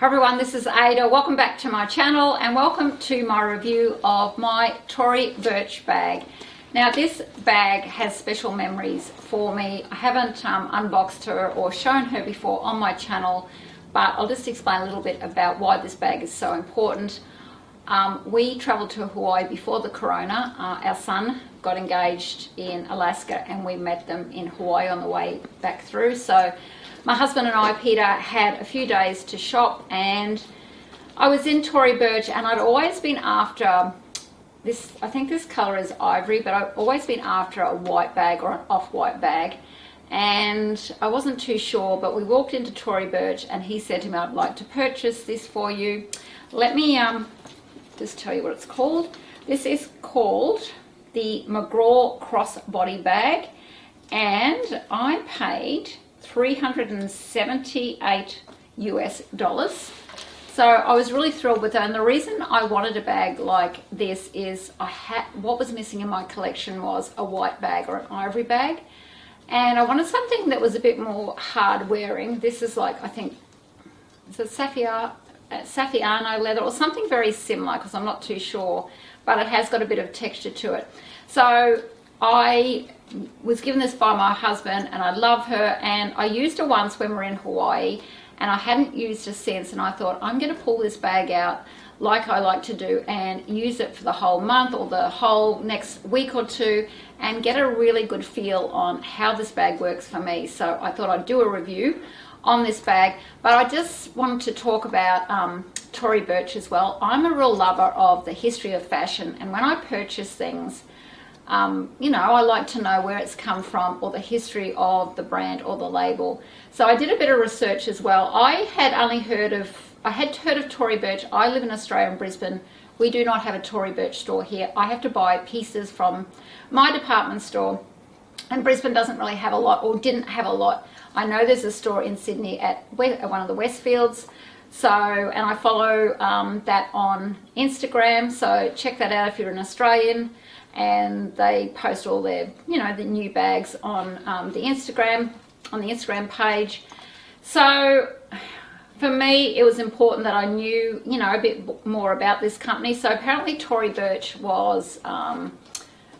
Everyone, this is Ada. Welcome back to my channel and welcome to my review of my Tory Burch bag. Now this bag has special memories for me. I haven't unboxed her or shown her before on my channel, but I'll just explain a little bit about why this bag is so important. We travelled to Hawaii before the corona. Our son got engaged in Alaska and we met them in Hawaii on the way back through. So my husband and I, Peter, had a few days to shop, and I was in Tory Burch, and I'd always been after this, I think this colour is Ivory, but I've always been after a white bag or an off-white bag, and I wasn't too sure, but we walked into Tory Burch and he said to me, I'd like to purchase this for you. Let me just tell you what it's called. This is called the McGraw Crossbody bag, and I paid $378 US. So I was really thrilled with it, and the reason I wanted a bag like this is what was missing in my collection was a white bag or an ivory bag, and I wanted something that was a bit more hard wearing. This is like, I think it's a Saffiano leather or something very similar, because I'm not too sure, but it has got a bit of texture to it. So I was given this by my husband and I love her, and I used her once when we were in Hawaii and I hadn't used her since, and I thought I'm going to pull this bag out like I like to do and use it for the whole month or the whole next week or two and get a really good feel on how this bag works for me. So I thought I'd do a review on this bag, but I just wanted to talk about Tory Burch as well. I'm a real lover of the history of fashion, and when I purchase things, you know, I like to know where it's come from or the history of the brand or the label. So I did a bit of research as well. I had heard of Tory Burch. I live in Australia, in Brisbane. We do not have a Tory Burch store here. I have to buy pieces from my department store, and Brisbane doesn't really have a lot, or didn't have a lot. I know there's a store in Sydney at one of the Westfields. So, and I follow that on Instagram, so check that out if you're an Australian. And they post all their, you know, the new bags on the Instagram page. So for me, it was important that I knew, you know, a bit more about this company. So apparently Tory Burch was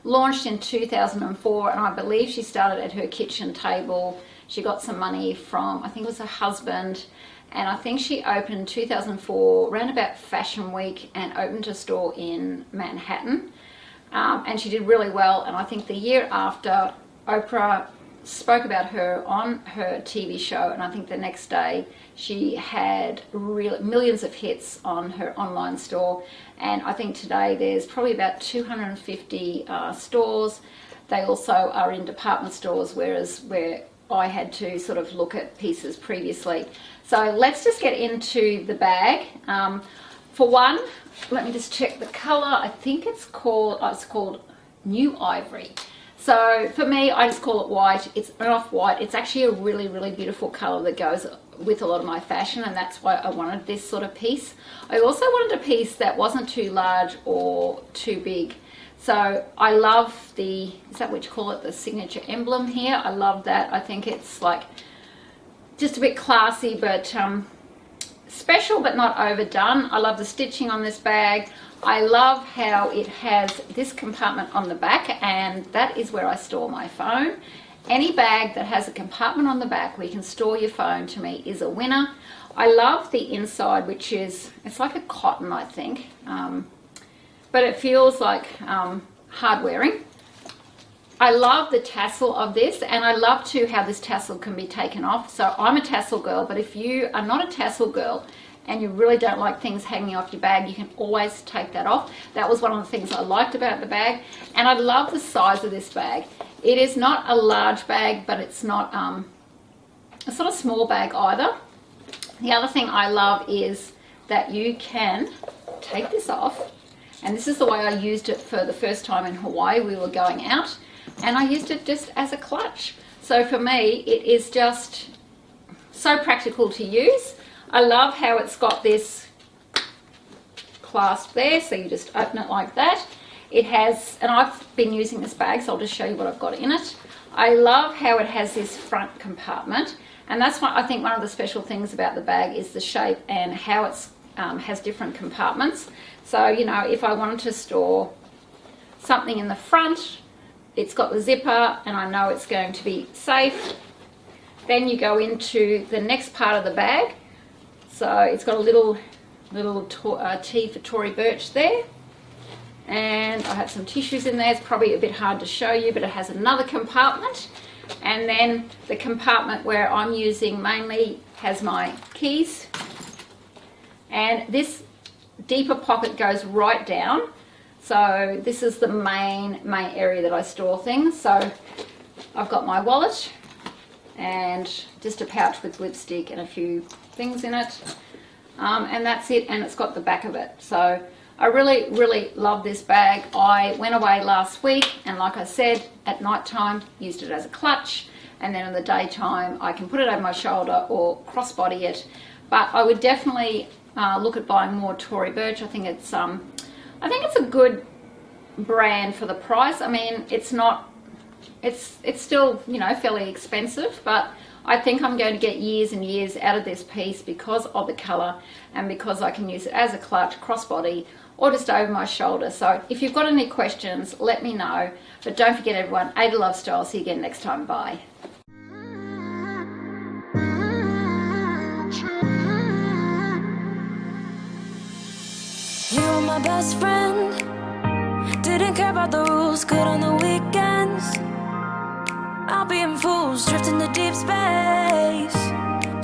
launched in 2004, and I believe she started at her kitchen table. She got some money from, I think it was her husband, and I think she opened in 2004 around about Fashion Week and opened a store in Manhattan. And she did really well, and I think the year after, Oprah spoke about her on her TV show, and I think the next day she had really millions of hits on her online store, and I think today there's probably about 250 stores. They also are in department stores, whereas where I had to sort of look at pieces previously. So let's just get into the bag. For one, let me just check the color. I think it's called New Ivory. So for me, I just call it white. It's an off-white. It's actually a really, really beautiful color that goes with a lot of my fashion, and that's why I wanted this sort of piece. I also wanted a piece that wasn't too large or too big. So I love is that what you call it, the signature emblem here? I love that. I think it's like just a bit classy, but special but not overdone. I love the stitching on this bag. I love how it has this compartment on the back, and that is where I store my phone. Any bag that has a compartment on the back where you can store your phone, to me, is a winner. I love the inside, which is, it's like a cotton, I think, but it feels like hard wearing. I love the tassel of this, and I love too how this tassel can be taken off. So I'm a tassel girl, but if you are not a tassel girl and you really don't like things hanging off your bag, you can always take that off. That was one of the things I liked about the bag, and I love the size of this bag. It is not a large bag, but it's not a small bag either. The other thing I love is that you can take this off, and this is the way I used it for the first time in Hawaii. We were going out, and I used it just as a clutch. So for me, it is just so practical to use. I love how it's got this clasp there, so you just open it like that. It has, and I've been using this bag, so I'll just show you what I've got in it. I love how it has this front compartment, And that's what I think one of the special things about the bag is the shape and how it's has different compartments. So, you know, if I wanted to store something in the front, it's got the zipper and I know it's going to be safe. Then you go into the next part of the bag. So it's got a little T for Tory Burch there. And I have some tissues in there. It's probably a bit hard to show you, but it has another compartment. And then the compartment where I'm using mainly has my keys. And this deeper pocket goes right down. So this is the main area that I store things. So I've got my wallet and just a pouch with lipstick and a few things in it. And that's it, and it's got the back of it. So I really love this bag. I went away last week, and like I said, at night time used it as a clutch, and then in the daytime I can put it over my shoulder or crossbody it. But I would definitely look at buying more Tory Burch. I think it's a good brand for the price. I mean, it's still, you know, fairly expensive, but I think I'm going to get years and years out of this piece because of the colour and because I can use it as a clutch, crossbody, or just over my shoulder. So if you've got any questions, let me know. But don't forget, everyone, Ada loves style. See you again next time. Bye. You were my best friend. Didn't care about the rules, good on the weekends. I'll be in fools, drifting to deep space.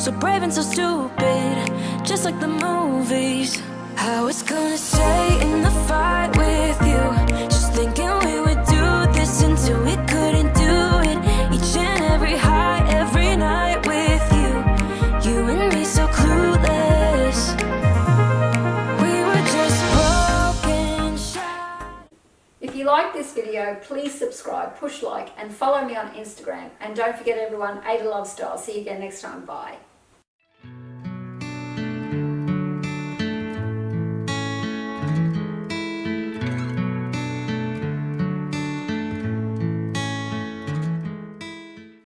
So brave and so stupid, just like the movies. I was gonna stay in the fight with you, just thinking we would do this until we couldn't do it. Each and every high, every night with you. You and me so clueless. We were just broken shy. If you like this video, please subscribe, push like, and follow me on Instagram. And don't forget, everyone, Ada loves style. See you again next time. Bye.